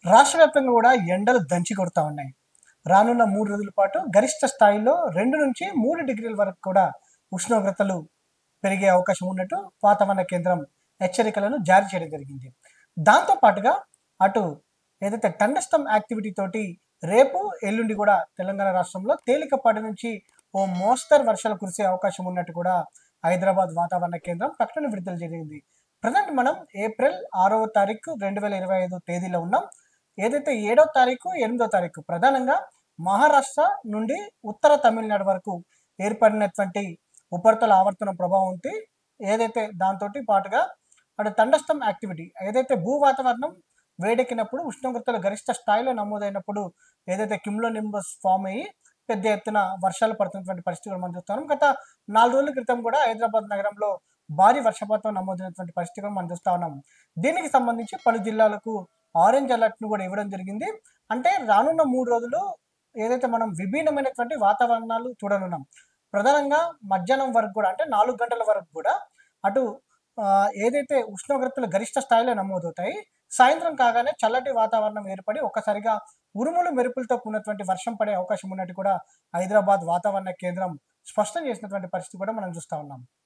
రాష్ట్ర వ్యాప్తంగా కూడా ఎండలు దంచి కొడతా ఉన్నాయి. రానున్న 3 రోజుల పాటు గరిష్ట స్థాయిలో 2-3 డిగ్రీల వరకు కూడా ఉష్ణోగ్రతలు పెరిగే అవకాశం ఉన్నట్టు వాతావరణ కేంద్రం హెచ్చరికలను జారీ చేయడం జరిగింది. దాంతో పాటుగా అటు ఏదైతే టండస్టమ్ యాక్టివిటీ తోటి రేపు, ఎల్లుండి కూడా తెలంగాణ రాష్ట్రంలో తేలికపాటి నుంచి ఓ మోస్తరు వర్షాలు కురిసే అవకాశం ఉన్నట్టు కూడా హైదరాబాద్ వాతావరణ కేంద్రం ప్రకటన విడుదల జరిగింది. ప్రజెంట్ మనం ఏప్రిల్ 6వ తారీఖు 2025 తేదీలో ఉన్నాం. ఏదైతే 7వ తారీఖు, 8వ తారీఖు ప్రధానంగా మహారాష్ట్ర నుండి ఉత్తర తమిళనాడు వరకు ఏర్పడినటువంటి ఉపరితల ఆవర్తనం ప్రభావంతో ఏదైతే దాంతోటి పాటుగా అటు థండర్స్టర్మ్ యాక్టివిటీ ఏదైతే భూ వాతావరణం వేడెక్కినప్పుడు ఉష్ణోగ్రతలు గరిష్ట స్థాయిలో నమోదైనప్పుడు ఏదైతే క్యుములో నింబస్ ఫామ్ అయ్యి పెద్ద ఎత్తున వర్షాలు పడుతున్నటువంటి పరిస్థితులు మనం చూస్తున్నాం. గత 4 రోజుల క్రితం కూడా హైదరాబాద్ నగరంలో భారీ వర్షపాతం నమోదైనటువంటి పరిస్థితులు మనం చూస్తా ఉన్నాం. దీనికి సంబంధించి పలు జిల్లాలకు ఆరెంజ్ అలర్ట్‌ను కూడా ఇవ్వడం జరిగింది. అంటే రానున్న 3 రోజులు ఏదైతే మనం విభిన్నమైనటువంటి వాతావరణాలు చూడనున్నాం. ప్రధానంగా మధ్యాహ్నం వరకు కూడా అంటే 4 గంటల వరకు కూడా అటు ఏదైతే ఉష్ణోగ్రతలు గరిష్ట స్థాయిలో నమోదవుతాయి. సాయంత్రం కాగానే చల్లటి వాతావరణం ఏర్పడి ఒక్కసారిగా ఉరుములు, మెరుపులతో కూడినటువంటి వర్షం పడే అవకాశం ఉన్నట్టు కూడా హైదరాబాద్ వాతావరణ కేంద్రం స్పష్టం చేసినటువంటి పరిస్థితి కూడా మనం చూస్తా ఉన్నాం.